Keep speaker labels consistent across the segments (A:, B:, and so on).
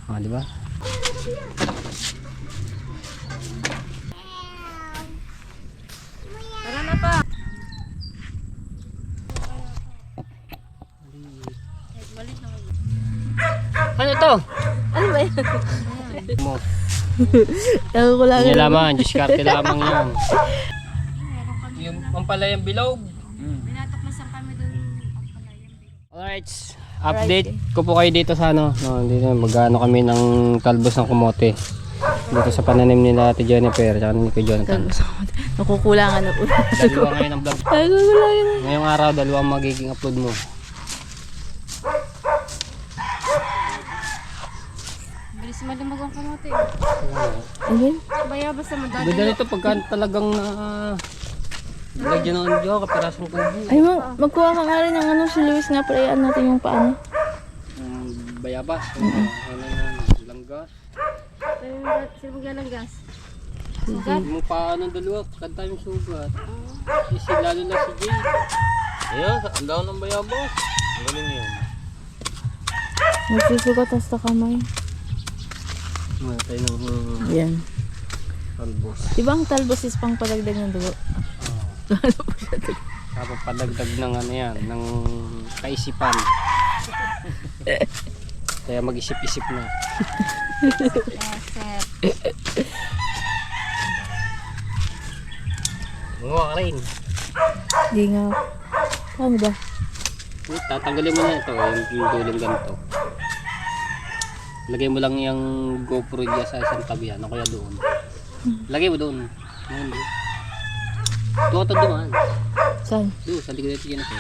A: Oh, di ba?
B: Tara na pa.
A: Ano to?
B: Ano ba yan?
A: Mo.
B: Tago ko lang.
A: Hindi laman, diskarte lamang yan. Yung pampalayang bilog.
B: Binatuklasan kami doon.
A: Alright, update ko po kayo dito sa ano, no, dito magano kami ng talbos ng kumote. Dito sa pananim nila Ate Jennifer at ni Kuya Jonathan.
B: Nakukulangan na po.
A: Dalawa ngayon ang vlog.
B: Nakukulangan.
A: Ngayong araw, dalawa ang magiging upload mo.
B: Bilis malumag ang kamote.
A: Ano?
B: Bayabas sa madali.
A: Ganda nito pagka talagang na lagyan ng ano, kaparasong kubo.
B: Ay, magkuha ka nga rin ng ano, si Luis nga parayaan natin yung paano.
A: Bayabas, ano na, langgas.
B: Sino maglalanggas?
A: Mo pa ano dalawa, kanta yung sugat. Kasi lalo na si Jay.
C: Ayan, ang daon ng bayabas. Ang galing yun.
B: Magsusugat hasta kamay.
A: Matay ng
B: Yan.
A: talbos.
B: Diba ang talbos is pang padagdag ng dugo?
A: Tapos padagdag ng ano yan, ng kaisipan. Kaya mag-isip-isip na. Munguha ka rin.
B: Hindi nga. Paano ba?
A: Tatanggalin mo na ito, yung dulong ganito. Lagay mo lang yung GoPro dyan sa isang tabi yan, o kaya doon. Lagay mo doon. Doon, doon. Doon ka dumaan.
B: Saan?
A: Doon, sa likod ito dyan ito.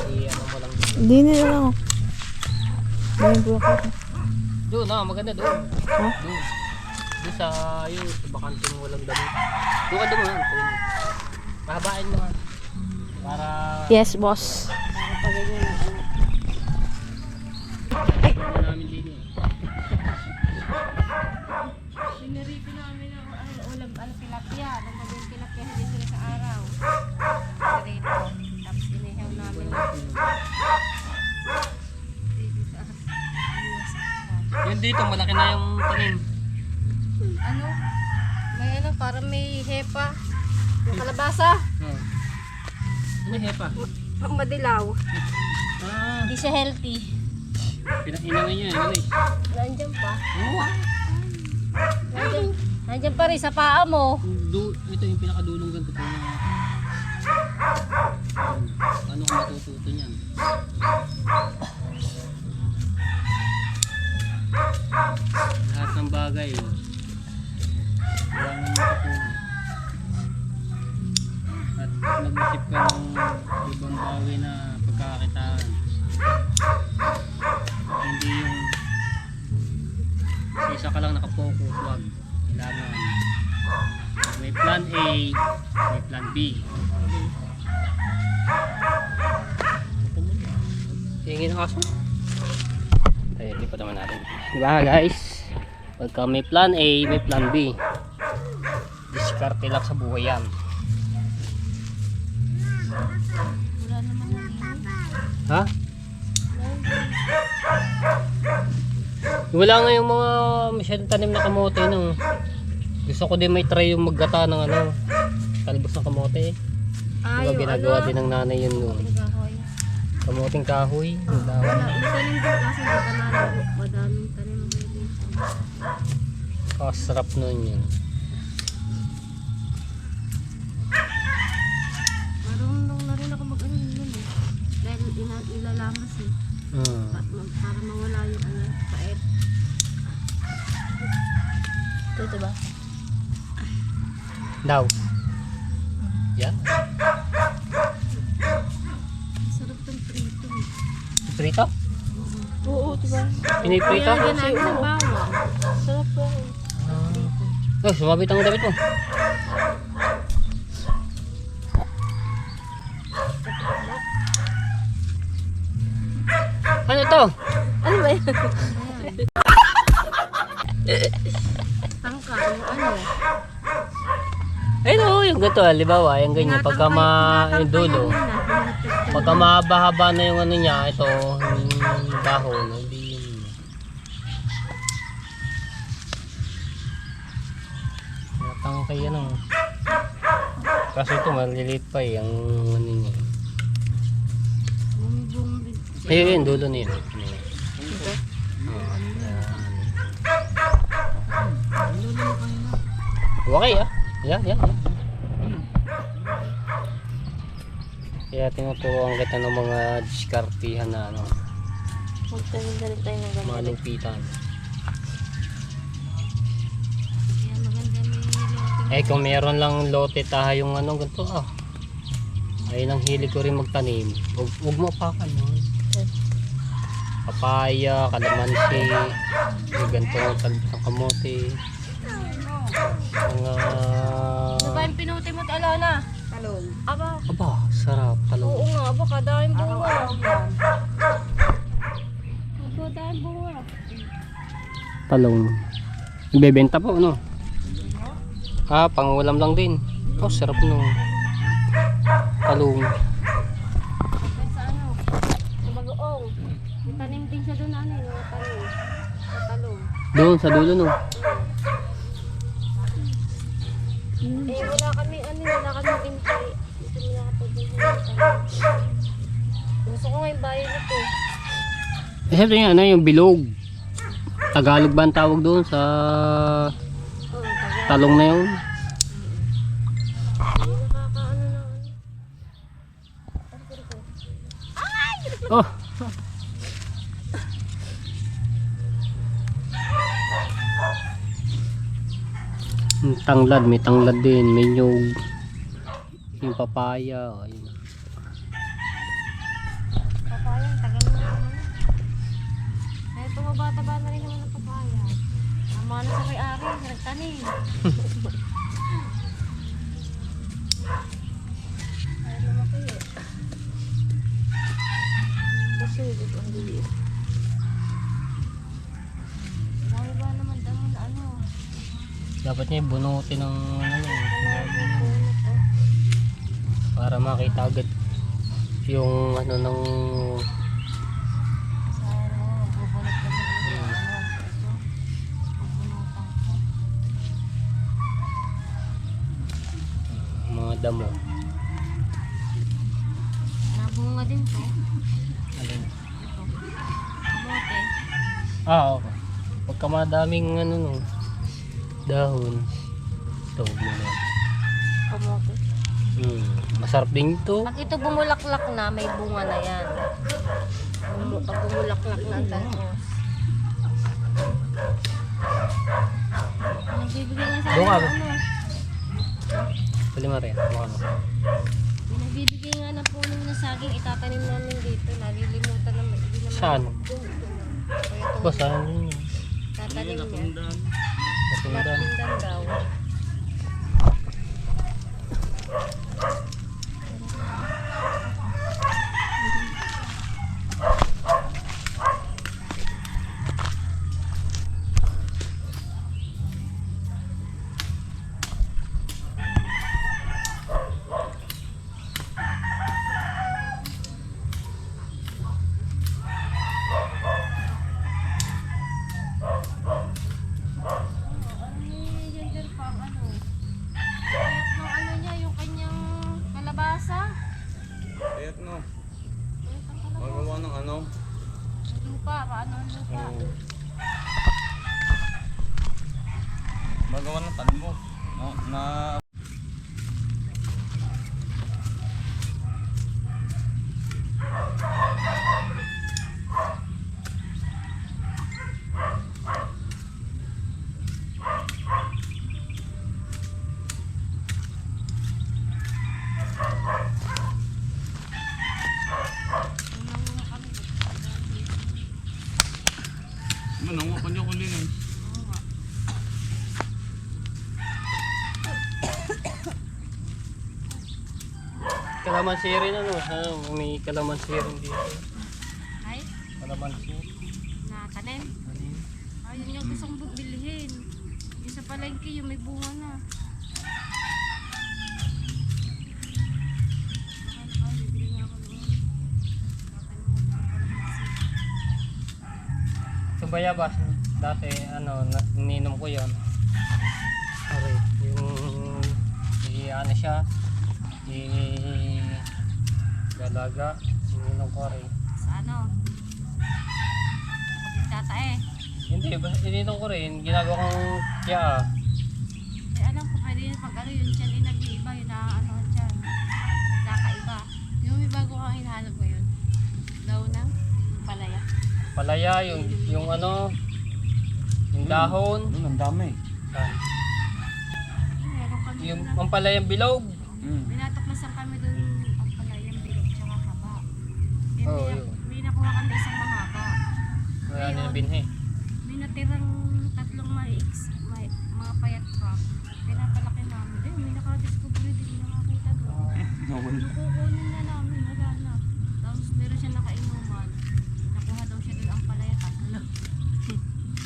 A: Ano mo lang dito.
B: Hindi na lang ako. Bayan po ako.
A: Doon, maganda doon.
B: Ha?
A: Doon. Doon sa yun, sa bakante mo walang dami. Doon ka dumaan. Pahabain mo nga. Para...
B: Yes, boss.
A: namin din eh.
B: Siniripi namin ang ulam tilapia. Nung maging tilapia hindi sila sa araw. Dito. Tapos inihaw namin.
A: Yun dito, malaki na yung tanim.
B: Ano? May ano, parang may hepa. Yung kalabasa.
A: Ano hepa?
B: Ang madilaw.
A: Ah,
B: Hindi siya healthy.
A: pinainangan niya yun eh.
B: Nandiyan pa.
A: Oo.
B: Nandiyan pa rin sa paa mo.
A: Ito yung pinakadulong ganito po na. Paano ko matututo niyan? Lahat ng bagay. Kailangan mo ito. At mag-isip ka ng ibang bagay na pagkakakitaan. Hindi yung sa isa ka lang nakapokus, wag. Kailangan may plan A, may plan B. Tingin ang aso. Ay, lipat naman natin. Diba guys? Pagka may plan A, may plan B. Diskarte lang sa buhay yan.
B: Wala naman yung
A: Ha? Wala nga yung mga masyadong tanim na kamote no. Gusto ko din may try yung maggata ng ano, talbos ng kamote. Diba ginagawa din ng nanay yun noon. Kamoting kahoy.
B: Wala, tanim din kasi hindi ka nalago. Madaming tanim mo dito.
A: Sarap nun yun.
B: Marunong na rin ako mag-ano yun eh. Dahil ilalamas eh. Para mawala yung ano, pait. Ito diba?
A: Daw. Yan.
B: Sarap itong prito eh.
A: Prito?
B: Oo, diba?
A: Piniprito?
B: Kaya namin ng bawang. Sarap po.
A: Oh, sumabit ang damit mo. Ano to?
B: Ano ba yan? Tangka, yung ano?
A: Ayun oh, yung gato, halimbawa, yung ganyan, pagka yung dulo, pagka mahaba-haba na yung ano niya, ito, yung dahon, hindi kay ano. Kaso ito maliliit pa eh, ang ano niya.
B: Bumibong din.
A: Ayun, dulo na yun.
B: Ito?
A: Okay ah. Yan. Kaya tinuturuan kita ng mga diskartihan na ano,
B: Magtanim na rin tayo ng ganito.
A: malupitan.
B: Kaya maganda may loting.
A: Eh kung meron lang lote tayong ano ganito ah. Ayun ang hilig ko rin magtanim. Huwag mo pakan yun. Papaya, kalamansi, yung ganito ng talbos ng kamote. Mga...
B: Ano ba yung pinuti mo, Alana? Talong. Aba.
A: Aba, sarap.
B: Oo
A: Talong.
B: nga, aba, kadahing bunga. Aba, dahing bunga.
A: Talong. Ibebenta po, ano? Ah, pangulam lang din. Oh, sarap no. Talong.
B: Kaya sa ano? Sa bagoong. May tanim din siya doon, ano, yung talong. Sa talong.
A: Doon, sa dulo no.
B: Eh, wala kami intay. Gusto mo nakapagod ng talong. Gusto ko nga yung bayan nito.
A: Eh, syempre yung ano, yung bilog. Tagalog ba ang tawag doon sa
B: Oo, taga.
A: talong na yun?
B: Hindi nakakaano na ano.
A: Oh! Yung tanglad, may tanglad din, may nyug. Yung papaya, oh, ayun.
B: Papaya, tagal na naman. Kaya tumabata-ba na rin naman ang papaya. Tama na sa may-ari, nagtanim. Kaya lumaki eh. Masugod ang liit. Dami ba naman damo na ano?
A: Dapat niya bunutin ng ano,
B: Bunot, oh.
A: para makita agad yung ano ng
B: Sa ano, bubunot kami dito. Ano, ito. Bubunutan ko.
A: mga damo.
B: Nabunga din to.
A: Alin?
B: Ito. Kamote.
A: Ah, okay. Pagka madaming ano no, dahon, ito huwag mo na.
B: Kamote.
A: Masarap din ito.
B: Pag ito bumulaklak na, may bunga na yan. Pag bumulaklak na ang talbos. Nagbibigay nga sa
A: Bunga
B: amin
A: ba?
B: ng ano.
A: Pali Maria, mukha mo.
B: Nagbibigay nga ng puno ng saging, itatanim namin dito. Nalilimutan naman. Hindi naman
A: Saan?
B: Doon. Kaya ito,
A: Ba, saan yun?
B: tatanim niya.
A: Napundan.
B: Matindan daw. Ano yung gender farm, ano? Kaya ng ano niya, yung kanyang kalabasa.
C: Ayat no.
B: Yung kalabasa.
C: Magawa ng ano.
B: Lupa, paano ang lupa?
C: Magawa ng talbo. No, na manong ako niyo kulinin.
A: Kalamansi rin ano, may kalamansi rin dito.
B: Ay,
A: Kalamansi.
B: natanim. Ayun yung gusto kong bilhin. Yung sa palengke, yung may bunga na. Ay, bibili nga ako noon.
A: Itong bayabas, dati ano, ninom ko yon. Okay, yung ano siya, galaga, sinunong ko rin.
B: Sa ano? Pagkata eh.
A: Hindi, basta ininong ko rin, ginagawa kong kya.
B: Eh alam ko pwede yun pag ano yun dyan, nag-iiba yun na ano dyan. Nagkakaiba. Yung may bago kang hinahanap mo yun. Daw ng palaya.
A: Palaya, yung ano, yung dahon.
C: Doon, ang dami.
A: Saan?
B: Meron kami
A: Yung
B: na.
A: pampalayang bilog.
B: Binatuklasan kami dun ang palayang bilog tsaka haba. Eh,
A: Oo,
B: may,
A: yun.
B: may nakuha kami isang mahaba.
A: Wala nila binhi.
B: May natirang tatlong mga payat truck. Pinapalaki namin. Eh, may nakadiscovery din nakakita doon. Kukunin na namin, wala na. Tapos meron siya nakainuman. Nakuha daw siya doon ang palaya tatlo.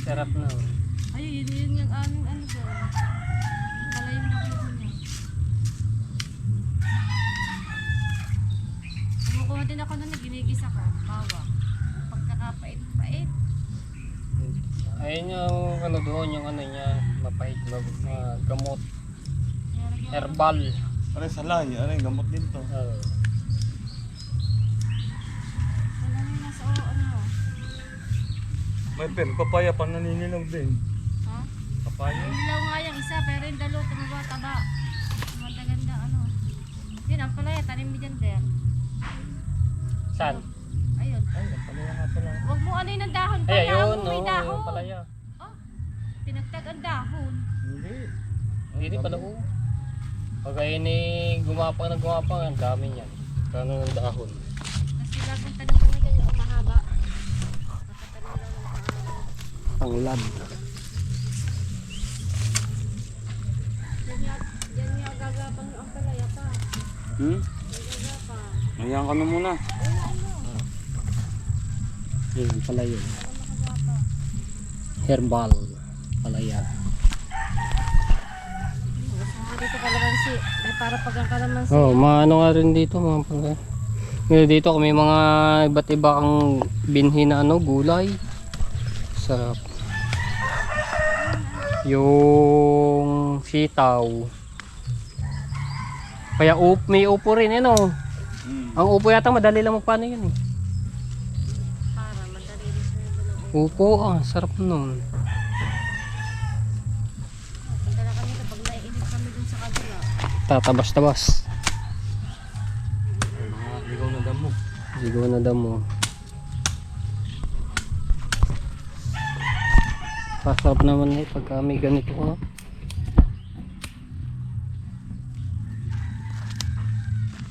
A: Sarap na.
B: Ay, yun yung aming ano doon. Palayang nakuha niya. Kumukuha din ako doon, ginigisa ko. Bawang. Pagkakapait-pait.
A: Ayun yung ano doon, yung ano niya, mapahit, gamot, herbal.
C: Aray, salay. Aray, gamot din to.
B: Wala na yung nasa ano.
C: May pen, papaya pa naninilaw din.
B: Ha?
C: Papaya?
B: Yung dilaw nga yung isa, pero yung dalawa tumaba-taba. Maganda ano. Yun, ang palaya, tanim mo dyan, Der.
A: Saan?
B: Ayun.
C: Ay, papaya nga pala.
B: Huwag mo ano yung dahon.
A: Ay, ayun,
B: May
A: no,
B: dahon.
A: yung palaya.
B: Oh, pinagtag ang dahon.
C: Hindi.
A: Hindi pala ko. Pag ayun gumapang na gumapang, ang dami niyan. Kano ng dahon.
B: Kasi lagong tanong kami ganyan, o mahaba. Nakatanim lang ng mahaba.
A: Panglad.
B: Yan nga gagapang ang palaya pa. Gagapa.
C: Ayan ka na muna.
B: Wala ano.
A: Yun, palaya.
B: Wala makagapa.
A: Herbal. Palaya.
B: Gusto mo dito kalamansi. May para pag ang kalamansi.
A: Oh, maano nga rin dito mga palaya. Ngayon dito kami mga iba't iba kang binhi na ano, gulay. Sarap. Yung sitaw. Kaya may upo rin ano. Ang upo yata madali lang magpano yun eh.
B: Para madali rin sa mga
A: Upo sarap nun.
B: punta na kami kapag naiinip kami dun sa kabila.
A: Tatabas-tabas.
C: Mga ligaw na damo.
A: Sigaw na damo. Pasarap naman eh pagka may ganito ko.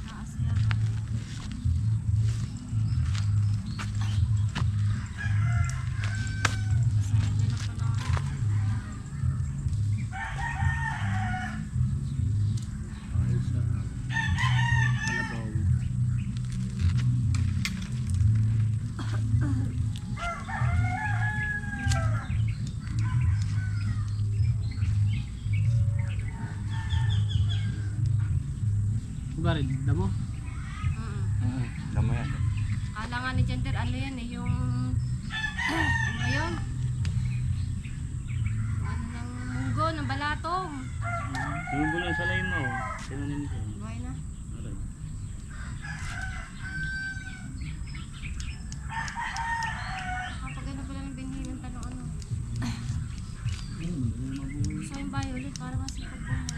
B: Nakasaya ka. Kasaya din ang panahon.
A: Ayos sa kalabaw. Barid, damo?
C: Damo yan.
B: Kala nga ni Gender, ano yan eh, yung... ano ba yun? Ano ng munggo, ng balatong.
C: Yung bulo yung salay mo. Tinanin ko.
B: Buhay na.
C: Aray.
B: Kapag ano pala ng binhi ng tanong ano. Gusto yung violet para masipag po mo.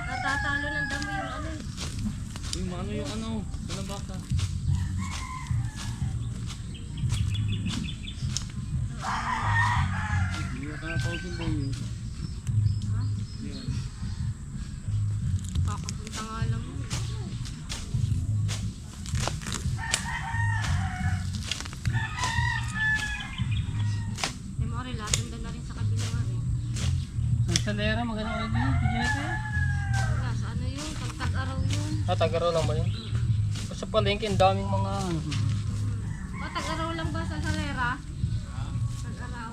B: Natatalo ng damo yung ano.
C: Yung ano yung ano. Kalabasa. Hindi ka na pausing boy.
B: Ha?
C: Yan.
B: Kakapunta nga lang. Hindi mo rin lahat ng
A: Tagaraw lang ba yun? Sa palengke, ang daming mga
B: Tagaraw lang ba sa Salera? Tagaraw.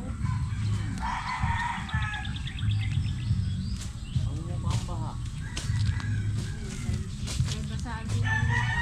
C: Ang mo ba ang baha?
B: May basaan din ang lupa.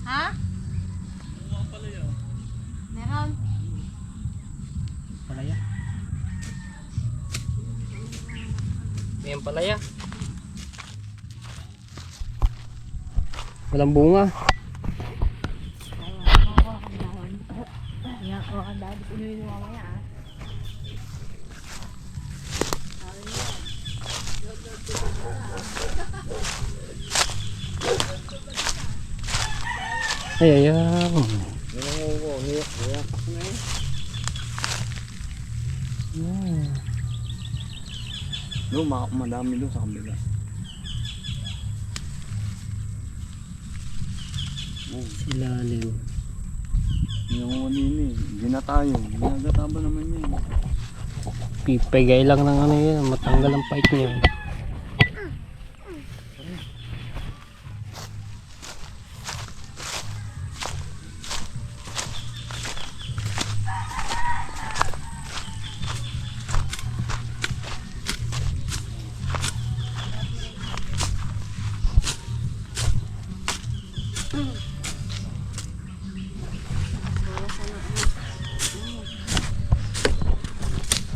B: Ha? Meron.
A: palaya. May ang palaya. Walang bunga.
B: Yan, o, ang dahil inuwi mo mamaya ah.
A: Ay, ayaw.
C: Niyapak na eh. No, madami doon sa kabila.
A: Ilalim.
C: Yung kanini, ginatayo. Ginagata ba naman yun?
A: Pipigay lang ng ano yun. Matanggal ang pait niya.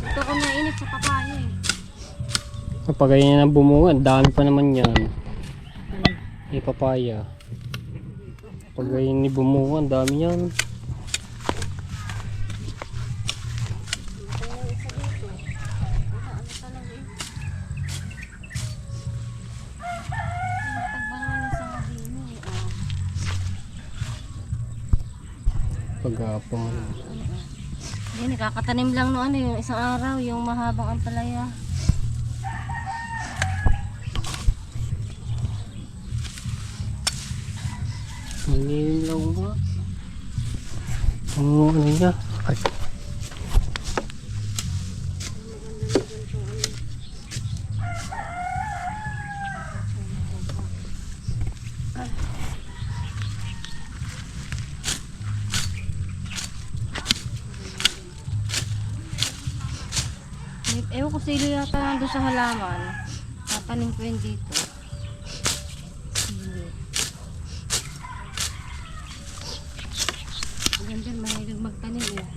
B: Ito ko nainit sa papaya eh.
A: Kapag ganyan ang bumunga, ang dami pa naman yan. Papaya. Pag ganyan ni bumunga, ang dami yan. Pag-apong.
B: Hindi, nakakatanim lang no ano yung isang araw, yung mahabang ampalaya.
A: Hindi lang ba? Ang ano niya? Ay.
B: Ewan ko silo yata nandun sa halaman. Tapanin ko yun dito. Silo. Diyan mahilig magtanim eh.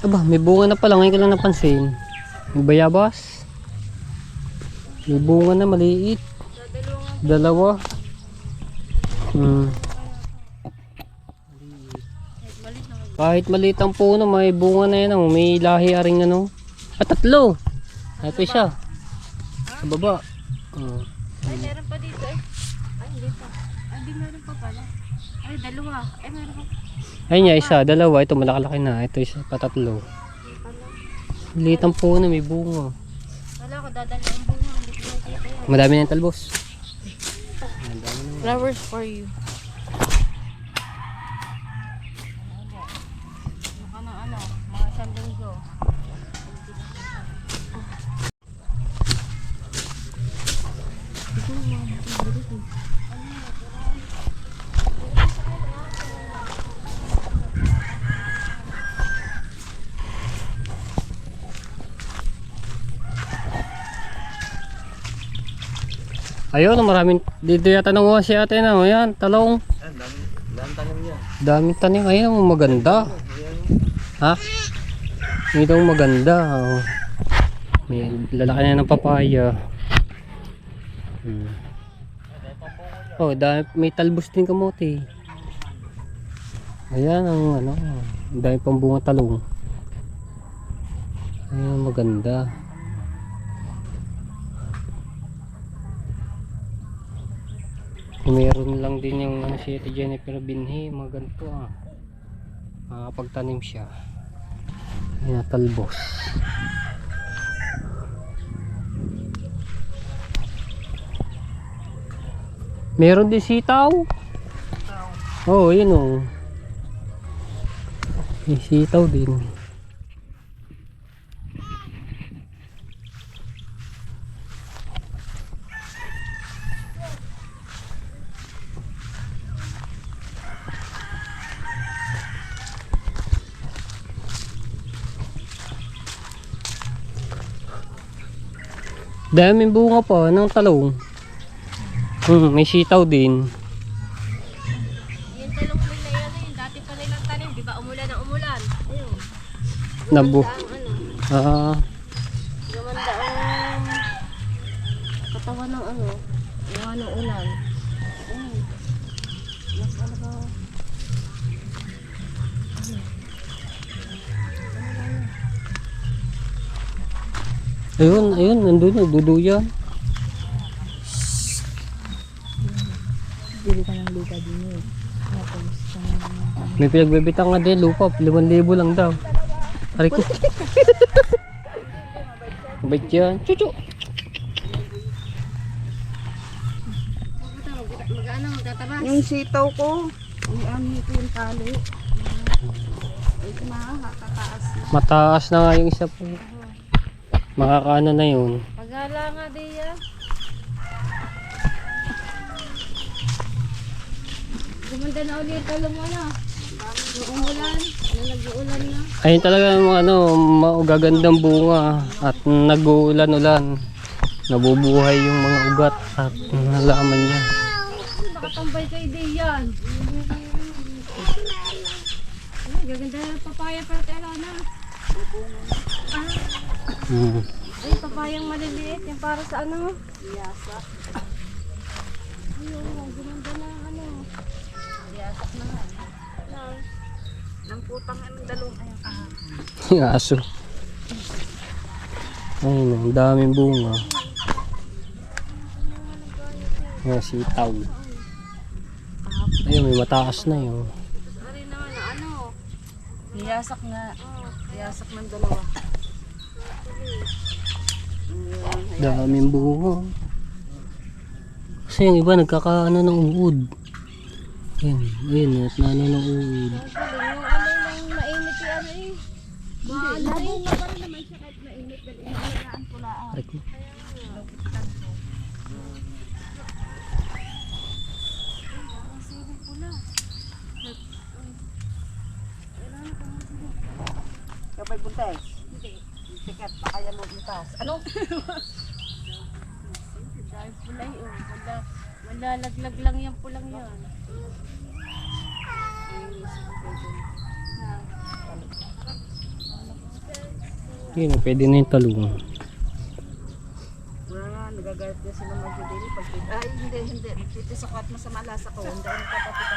A: Aba, may bunga na pala. Ngayon ko lang napansin. May bayabas. May bunga na maliit. Dalawa. Kahit maliit ang puno, may bunga na yan. May lahi aring ano. At tatlo. Ito siya. Sa baba.
B: Ay, meron pa dito eh. Ay, hindi pa. Ay, di meron pa pala. Ay, dalawa. Ay, meron pa.
A: Ayun niya, isa, dalawa. Ito malakalaki na. Ito isa, patatlo. Maliit ang puno, may bunga.
B: Wala ko, dadali ang bunga. Hindi ko nakikita yan.
A: Madami na yung talbos.
B: Flowers for you. Ano, mga isang linggo.
A: Ayun, maraming dito yata nanguha si ate na. Ayan, talong.
C: Dami tanim niya.
A: Daming tanim. Ayun, maganda. Ha? Ito maganda. Oh. May lalaki na ng papaya. Oh, dami, may talbos din kamote. Ayan ang ano, ang dami pang bunga talong. Ayan, maganda. Meron lang din yung ano, si Ate Jennifer binhi, mga ganito makakapagtanim siya. Ayan, talbos. Meron din sitaw. Oo, yun o. May sitaw din. Daming bunga pa ng talong. May sitaw din.
B: Yung talong ko na yan eh. Dati pa nilang tanim. Di ba umulan ng umulan? Ayun.
A: Nabu.
B: Gumanda ang ano. Gumanda ang katawan ng ano. Yung anong ulan. Ayun. Mas ano ba?
A: Ayun, ayun, nandun yung duduyan.
D: Bili ka ng lupa din eh. Tapos,
A: May pinagbibitang nga din, lupa, 5,000 lang daw. Aray ko. Mabait yan. Chuchu.
B: Mag-ano, magtatabas.
D: yung sitaw ko, ano ko yung tali. Ay, tataas.
A: Mataas na nga yung isa po. Makakaano na yun.
B: Paghala nga di yan. Gumanda na ulit yung talong mo na. Yung umulan. Nag-uulan na.
A: Ayun talaga yung ano, gagandang bunga at nag-uulan-ulan. Nabubuhay yung mga ugat at nalaman niya.
B: Nakatambay kay Diyan. Ay, gaganda ng papaya para tayo na. Ay, papayang maliliit. Yung para sa ano? Yasa. Ayun, gumanda na ano. Yasak na nga.
D: Ng putang ng dalawang ayun.
A: Yung aso. Ayun, ang daming bunga. Mga sitaw. Ayun, may mataas na yun.
B: Ari naman na ano.
D: Yasak nga. Yasak ng dalawa.
A: Daming bunga. Kasi yung iba nagkakaano ng uod. Ayun, ayun, at nano ng uod.
B: Yung ano yung mainit yung ano eh. Bahala eh.
D: Pa rin naman siya kahit mainit dahil inaalagaan ko lang.
A: Aray ko.
D: Kapag buntes. Tikat, pakaya mo butas. Ano?
B: Dahil pulay oh. Malalaglag lang yung pulang yan.
A: Yun, pwede na yung talong.
D: Nagagalit niya sila mag-dili. Ay, hindi. Magtitis ako at masama lasa ko. Hindi ako nagpapatita.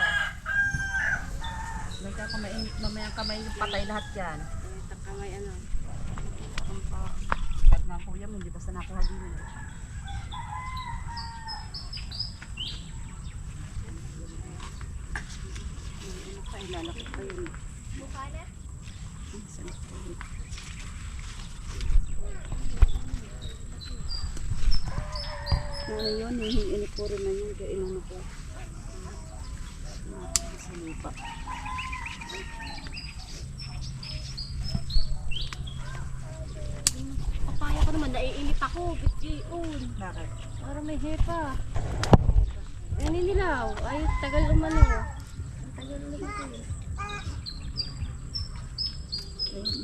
D: Nagkakamainit mamaya kamay yung patay lahat yan.
B: Takamay ano.
D: Kahit nga kuya mo, hindi basta nakuha din. Ilalakit pa yun. Ano yun, hihingi ko rin na yun, kaya inano ko. Sa lupa.
B: Papaya ko naman, naiinip ako. Bitgion.
D: Bakit?
B: Para may hepa. Naninilaw. Ay, tagal umano. Ang tagal ulit ito.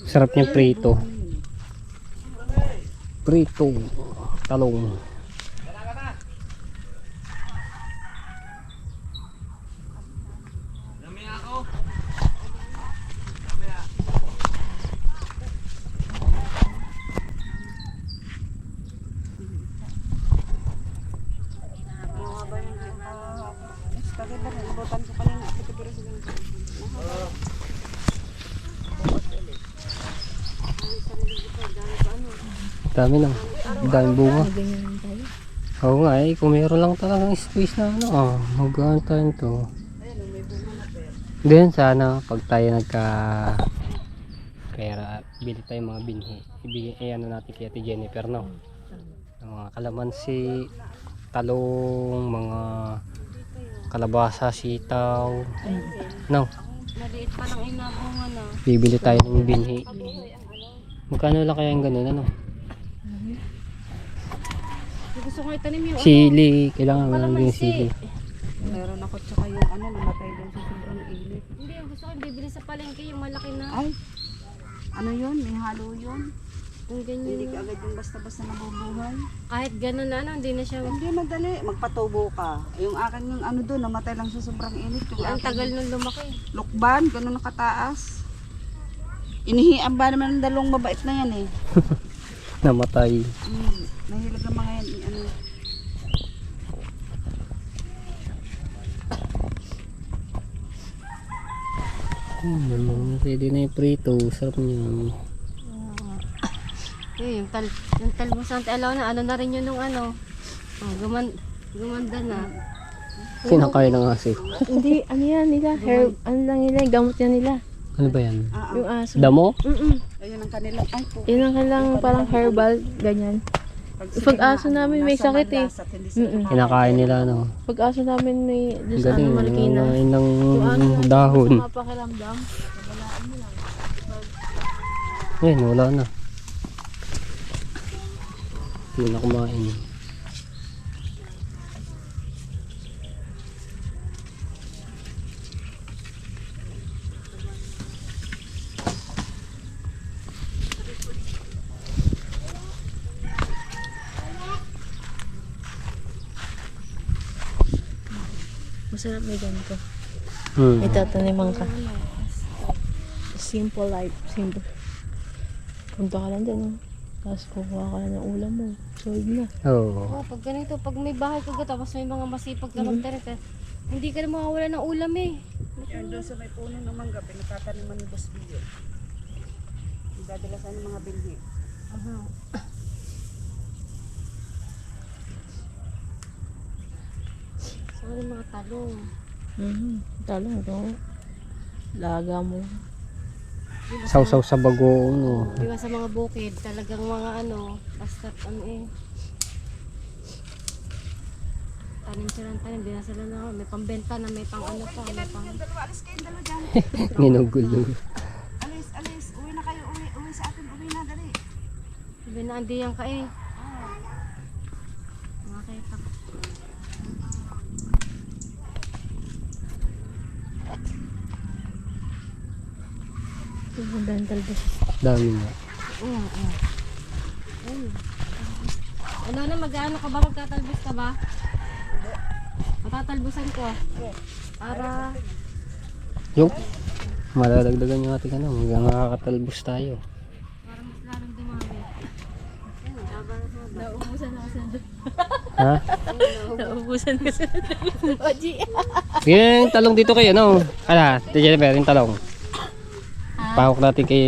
A: Sarap niya prito. Prito. Talong.
D: Bakit ba? Nabutan ko kanina. Ito pero sa ganito.
A: Dami lang. Daming bunga. Oo nga eh, kung meron lang talagang space na ano, mag-ano tayo to. Then sana pag tayo nagka pera, bili tayo mga binhi. Ibigay ano natin kay Ate Jennifer, no? Ng mga kalamansi, talong, mga kalabasa, sitaw. No,
B: Maliit pa lang inabungan na.
A: bibili tayo ng binhi. Magkano lang kaya yung ganun, ano?
B: Gusto ko itanim yung
A: Sili, kailangan mo lang din sili.
D: Meron ako tsaka yung ano, namatay din sa sobrang init.
B: Hindi, yung gusto ko bibili sa palengke yung malaki na.
D: Ay, ano yun? May halo yun.
B: Kung ganyan
D: Hindi
B: na.
D: ka agad yung basta-basta nabubuhay.
B: Kahit ganun na ano, hindi na siya.
D: Hindi madali, magpatubo ka. Yung akin yung ano doon, namatay lang sa sobrang init. Yung
B: Ang
D: akin,
B: tagal nung lumaki.
D: lukban, ganun nakataas. Inihian ba naman ng dalawang mabait na yan eh.
A: Namatay.
D: Nahilig ng mga yan, ano.
A: Ready na yung prito. Sarap niya.
B: Yung talbos ng alaw na, ano na rin yun nung ano. Gumanda na.
A: Kinakain ng aso.
E: Hindi, ano yan nila? Ano lang nila, gamot yan nila.
A: Ano ba yan?
E: Yung aso.
A: Damo?
D: Ayun ang kanila. Ay po.
E: Yun ang kailangan parang herbal, ganyan. Pag aso namin may sakit eh.
A: Kinakain nila, no?
E: Pag aso namin may Diyos
A: Galing,
E: ano, malikina.
A: nangangain ng
E: Yung ano,
A: dahon.
E: mapakiramdam.
A: Ayun, wala na. Hindi na kumain.
E: Masarap may ganito.
A: Hmm.
E: May tataniman ka. Simple life, simple. Punta ka lang dyan, oh. Tapos kukuha ka lang ng ulam mo. Solve na.
A: Oo.
B: Oh, pag ganito, pag may bahay ka tapos may mga masipag ka magtanim, hindi ka na makawala ng ulam eh.
D: Yan doon sa may puno ng mangga, pinagtataniman ni Boss Bio. Dadala sa ng mga binhi.
B: So, ano yung mga talong.
E: Talong ito. Laga mo.
A: Sausaw sa bagoong, no?
B: Di ba sa mga bukid, talagang mga ano, basta ano eh. Tanim sila ng tanim, di na sila na may pambenta na may pang ano pa, may pang...
D: Dalawa, alis kayong dalawa dyan.
A: Ginugulo.
D: Alis, alis. Uwi na kayo, uwi sa atin, uwi na, dali.
B: Sabi na andi yan ka eh. Mga kayo pa.
E: Ito ang talbos.
A: Dami nga.
B: Ano na, mag-ano ka ba? Magtatalbos ka ba? Matatalbusan ko. Para...
A: Yung malalagdagan yung ating ano. Hanggang nakakatalbos tayo.
B: Para mas lalong dumami. Yan, haba na haba.
E: Naubusan ako sa
A: Ha?
E: Naubusan ko sa Oji.
A: Yung talong dito kayo, no? Ala, Jennifer, yung talong. Pahok natin kay...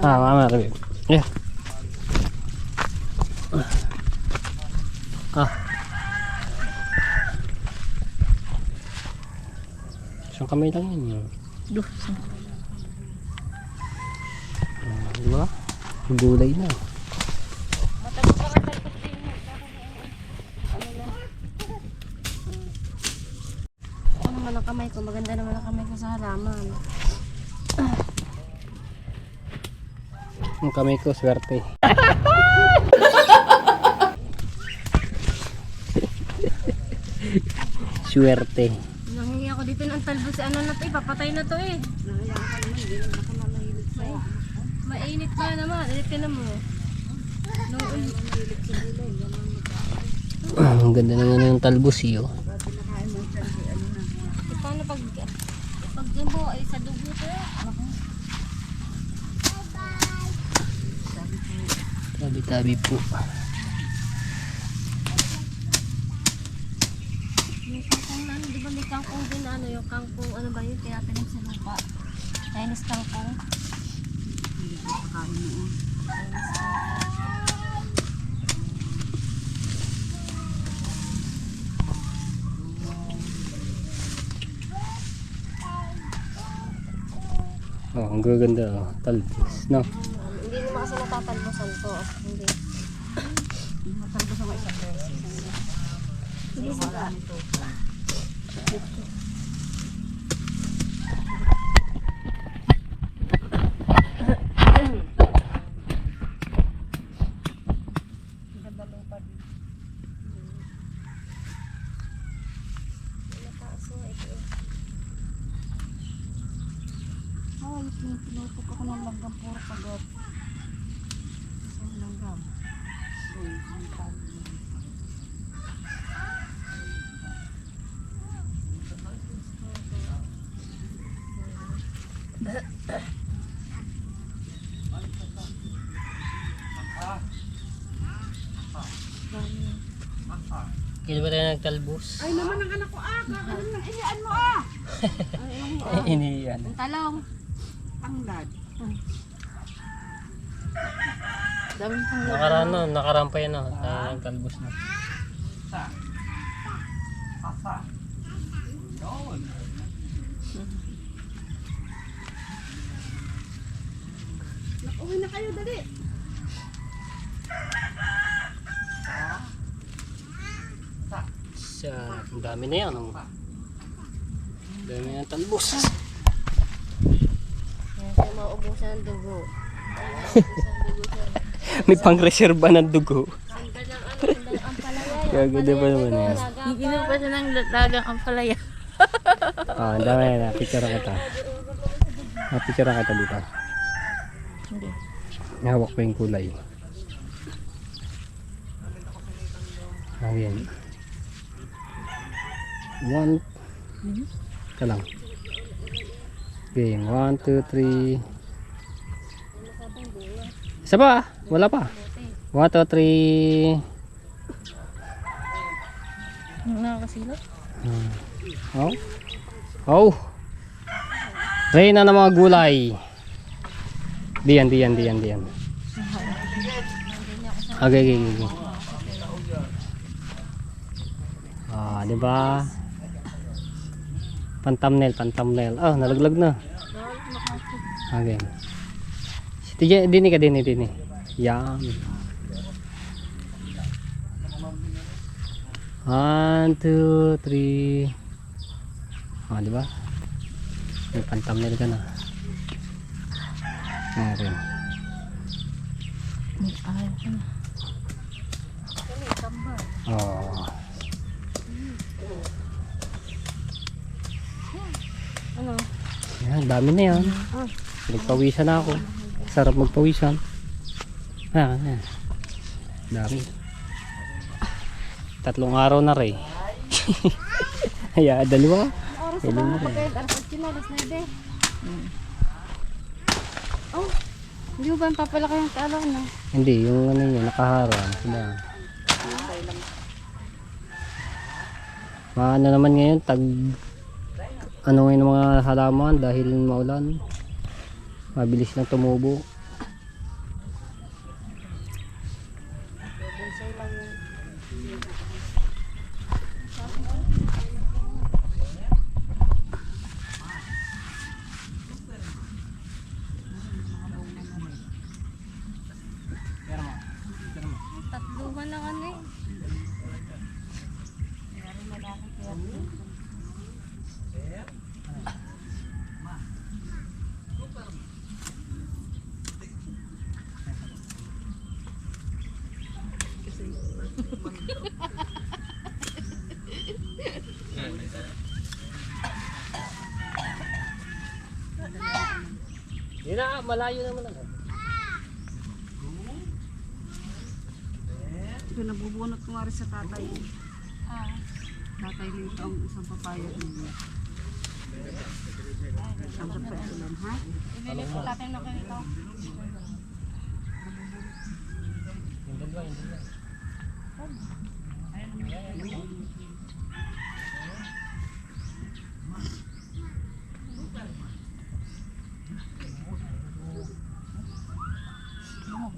A: Mama, tabi. Yeah. Isang kamay lang yan.
E: Duh.
A: Diba? Gulay na.
B: Ano naman ang kamay ko? Maganda naman ang kamay ko sa halaman.
A: Ang kamay ko, swerte. Swerte.
B: Nanghingi ako dito ng talbos. Ano na to eh? Papatay na to eh. Mainit pa naman. Alitin mo.
A: Ang ganda naman ng talbos, oh.
B: Paano pag mo ay sa dugo ko eh.
A: Tabi-tabi po.
B: May kangkong na ano, di ba may kangkong din na ano, yung kangkong, ano ba yun, tinatanim sa lupa. Chinese kangkong.
A: ang gaganda oh. Talbos, no?
B: Hindi naman kasi natatalbosan to. Hindi.
D: Matalbos ako isang beses. Hindi sila. Ganda lupa din.
B: Mataas nga ito.
D: Ay, pinutok ako ng langgam puro kagat. Isang langgam. Uy, ang tali.
A: Kailan ba tayo nagtalbos?
D: Ay naman ang anak ko kakaroon ng iyaan mo
A: Iniyan.
B: Ang talong.
D: Panglad.
E: Daming pang
A: Nakaraan pa yan oh. Nagtalbos na.
D: Uwi na kayo, dali.
A: Ang dami na yan oh. Ang dami na talbos.
B: Kaya maubusan ng dugo.
A: May pang-reserva ng dugo.
B: Sandal ng ano, sandal ang palaya.
A: Kaya ganda pa naman yan.
E: Giginom pa siya ng lagang ampalaya.
A: Ah, ang dami na. Picture kita. Picture kita dito.
E: Hindi.
A: Hawak ko yung kulay. Ayan. 1 ka lang. Okay, 1, 2, 3. Isa pa? Wala pa. 1, 2, 3.
E: Nakakasilap.
A: Oh. Oh. Reyna ng mga gulay. Diyan. Okay. Ah, di ba? Pan-thumbnail. Oh, nalaglag na. Okay. Dini ka. Yan. 1, 2, 3. Ah, di ba? May pan-thumbnail ka na. Ayan.
E: Ayaw ko na.
A: Oh.
B: Ano?
A: Yan, dami na yan. Nagpawisan na ako. Sarap magpawisan. Ayan. Dami. 3 araw na rin. Ay, 2.
B: Oras na ba? Pagkait chinalas na ide. Oh, hindi mo ba papalaki yung talo na?
A: Hindi, yung ano yun, nakaharang. Sila. Maano naman ngayon, ano ngayon ng mga halaman dahil maulan. Mabilis lang tumubo.
B: Tatluhan lang ano eh.
A: Hindi na, malayo naman ako.
D: Ito nabubunot ko nga rin sa tatay. Tatay Lito ang isang papaya niya. Ang dapat sulan, ha?
B: Ibili ko natin na kayo ito.
A: Yung dalawa.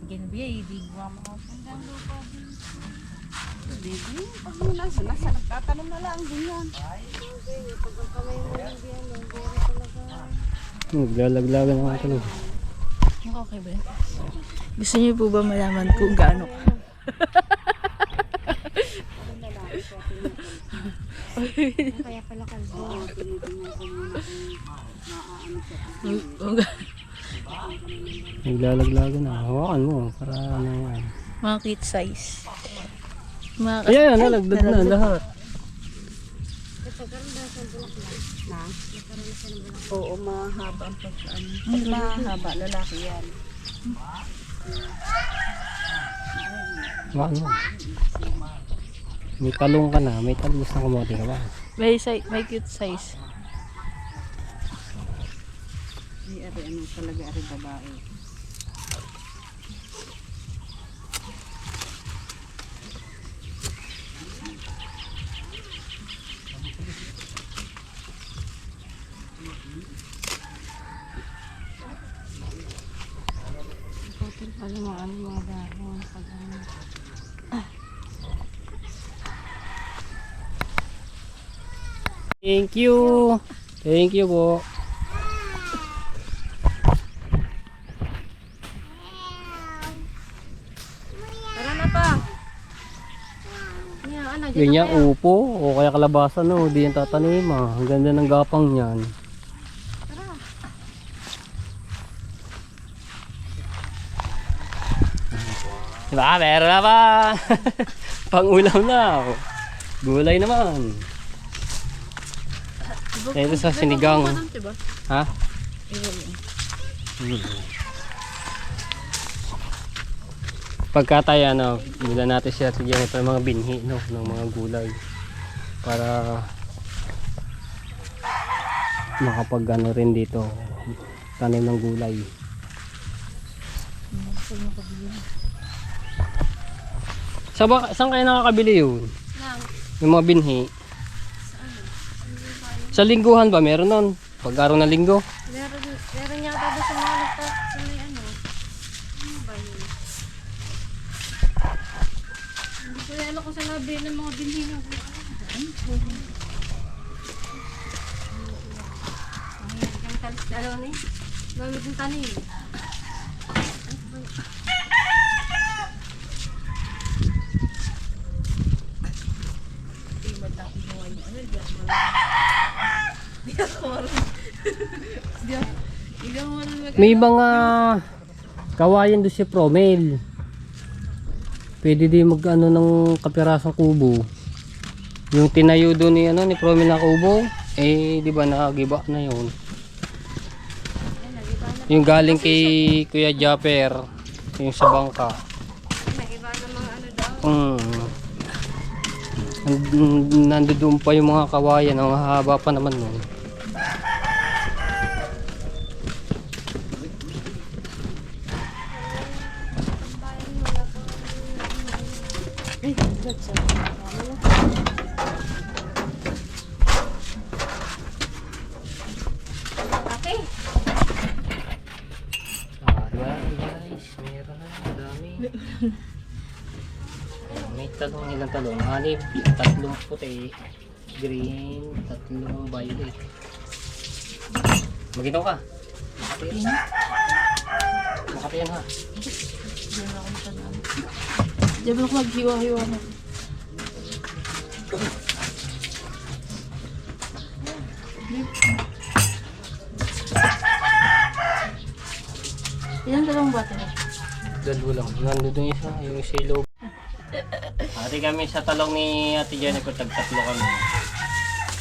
E: Ginbiyay, di ba mo.
B: Hanggang lupa din.
D: Baby, pag nasa nagtatanong na lang din yan.
B: Okay, pag ang kamay mo hindi yan, ang bera talaga.
A: Naglalaglagan ako ito.
E: Okay ba yan? Gusto niyo po ba malaman kung gaano?
B: Kaya pala kalbo.
A: Naglalaglagan na. Hawakan mo para ano yan.
E: Mga kit size. Mga
A: Ayan, nalagdag na lahat.
D: Oo, mahaba ang pagkaan. Pag mahaba, lalaki yan.
A: Hawakan mo. May talong ka na. May talbos na kamote ka ba?
E: may cute size.
D: Ay, ano talaga, ari babae.
B: Alam mo, ano mga dahon. Pag ano.
A: Thank you. Thank you po.
B: Tara na pa. Yan, ano, dito
A: Ganyan,
B: tayo.
A: upo o kaya kalabasan no, di yan tatanim ah. Ang ganda ng gapang niyan. Diba? Meron na pa! Pang-ulam na. Gulay naman. Ito sa sinigang.
E: Diba?
A: Ha? Pagka tayo ano, bila natin siya tigyan ito ng mga binhi no, ng mga gulay. Para makapag ano rin dito, tanim ng gulay. Saan kayo nakakabili yun?
B: Lang.
A: Yung mga binhi? Sa lingguhan ba? Meron nun? Pag-araw na linggo?
B: Meron yata doon sa mga nagtat sa may ano. Ano ba yun? Hindi ko alam kung saan nabili ng mga binhi ng ang talis dalaw ni. Gamit ng tanim.
A: May mga kawayan doon si Promel. Pwede din mag ano ng kapirasong kubo. Yung tinayo doon ni ano ni Promel na kubo, eh di ba nakagiba na yun. Yung galing kay Kuya Japper, yung sa bangka.
B: Nag-iba ng mga ano daw.
A: Nandoon pa yung mga kawayan, ang haba pa naman nun.
B: Okay.
A: Diba guys, meron na, dami. May talong, ilang talong? Hanip, 3 puti, green, 3 violet. Maginaw ka. Makati yan ha.
E: Diyan ako maghiwa-hiwa na. Ilan dalawang bata na?
A: Dalawa lang. Nandun isa, yung silo. Ate kami sa talong ni Ate Jennifer, tag-3 kami.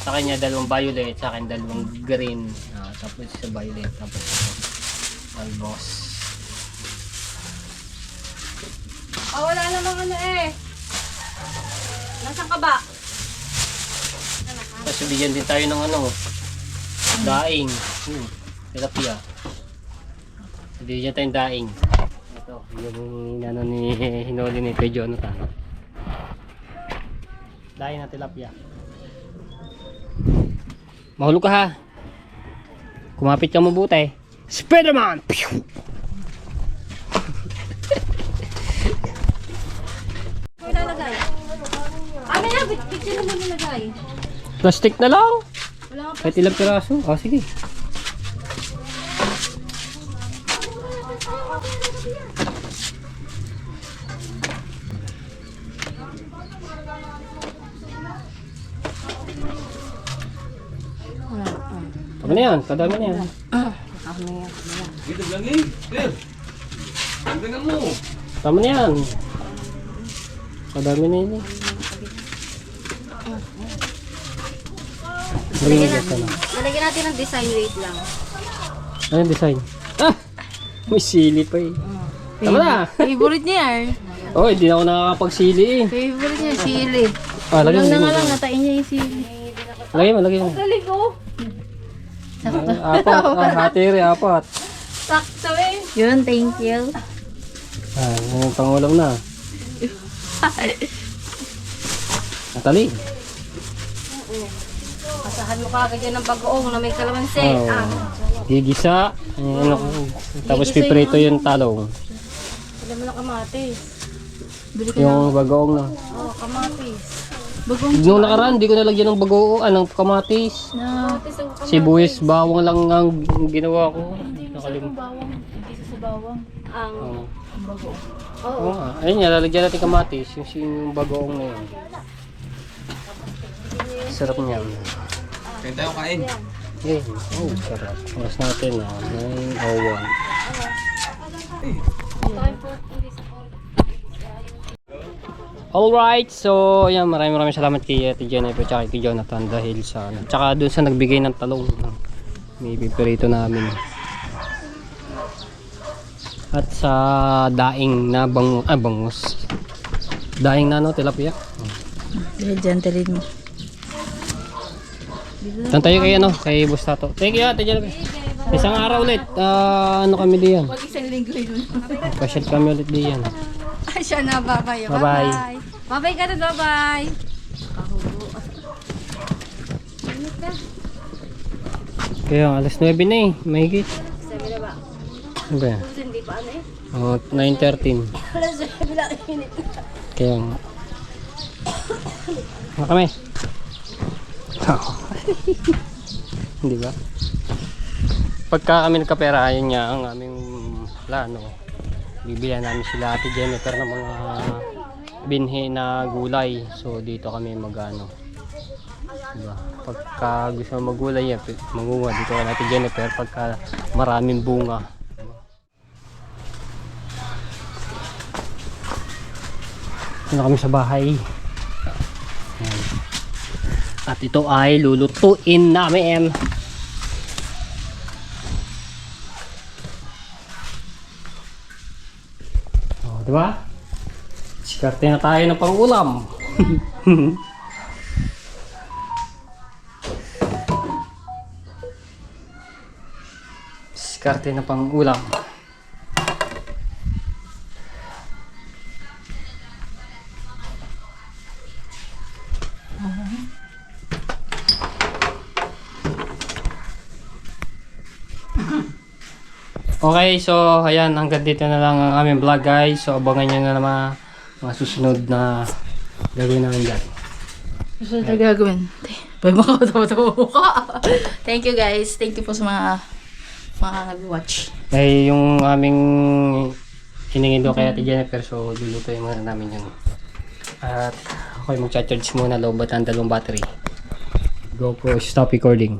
A: Sa kanya 2 violet, sa akin 2 green. Tapos isa violet, tapos albos.
B: Wala namang ano eh. Nasaan ka ba?
A: Tapos bigyan din tayo ng ano, daing. Tilapia. Bigyan tayong daing. Ito, yung inano ni hinuli ni Kuya Jonathan. Daing na tilapia. Mahulog ka ha. Kumapit ka mabuti. Spiderman! Pew!
B: Ikaw ilalagay. Amin na, picture mo nilagay.
A: Plastic na lang.
B: Wala ka pa.
A: Kahit ilang piraso. Sige. Tama na yan, kadami na yan.
C: Dito lagi. Sir. Tingnan mo.
A: Tama na yan. Kadami na yun eh. Lagyan na dyan.
B: Lalagyan natin ng design, wait lang.
A: Ano yung design? Ah! May sili pa eh. Tama na!
D: Favorite niya eh.
A: Oh, hindi na ako nakakapagsili eh.
D: Favorite niya, sili.
A: Ah, lagyan mo.
D: natain niya yung sili.
A: Lagyan mo, lagyan mo. Apat, hati rin, apat.
B: Sakto eh.
D: Yun, thank you.
A: Ah, yung pangulam na. Natali.
B: Pasahan mo kagad yan ng bagoong na may kalamansi.
A: Oh. Gigisa. Ano, tapos piprito yung talong.
B: Alam mo na kamatis.
A: Yung bagoong na.
B: Oh, kamatis.
A: Nung nakaraan, di ko nalagyan ng bagoong, anong kamatis.
B: Kamatis ang kamatis.
A: Sibuyas, bawang lang ang ginawa ko. Nakalim.
D: Bawang, hindi sa bawang.
B: Ang,
A: Oh.
B: oo.
A: Oo nga. Ayun nga, lalagyan natin kamatis. Yung bagoong na yun. Sarap niya.
C: Kaya tayo kain.
A: Eh, oh, sarap. Oras natin, 9:01. Alright, so ayan, maraming salamat kay Ate Jennifer at kay Jonathan dahil sa tsaka doon sa nagbigay ng talong. May piperito namin. At sa daing na bangus. Daing na no, tilapia.
D: Diyan, talin mo.
A: Saan tayo kay ano, kay Bustato. Thank you Ate Jennifer. Isang araw ulit, ano kami diyan.
D: Pag isang linggo yun.
A: Pasyal kami ulit diyan.
B: Siya na, bye-bye.
A: Bye-bye.
B: Bye-bye ka na, bye-bye.
A: Kaya alas 9 na eh, mahigit.
B: Sabi na ba?
A: Ano ba yan?
B: Hindi pa ano eh.
A: Oh, 9:13.
B: Alas 9 na init.
A: Kaya nga. Ano kami? Hindi ba? Pagka kami nagkapera, ayun nga ang aming plano. Bibilihan namin sila Ate Jennifer ng mga binhi na gulay. So dito kami magano. Diba? Pagka gusto mo maggulay yan, mangunga dito kay Ate Jennifer pagka maraming bunga. Ito na kami sa bahay. Ayan. At ito ay lulutuin namin. Oh, diba? Diskarte na tayo ng pang-ulam. Diskarte na pang-ulam. Okay, so ayan, hanggang dito na lang ang aming vlog guys. So abangan nyo na naman mga susunod na gagawin namin dyan.
D: Gusto na gagawin. Pwede makatawa-tawa ka. Thank you guys. Thank you po sa mga nag-watch.
A: Eh, yung aming hiningin doon kay Ate Jennifer, so lulutuin muna namin yun. At ako ay mag-charge muna, low bat ang 2 battery. GoPro, stop recording.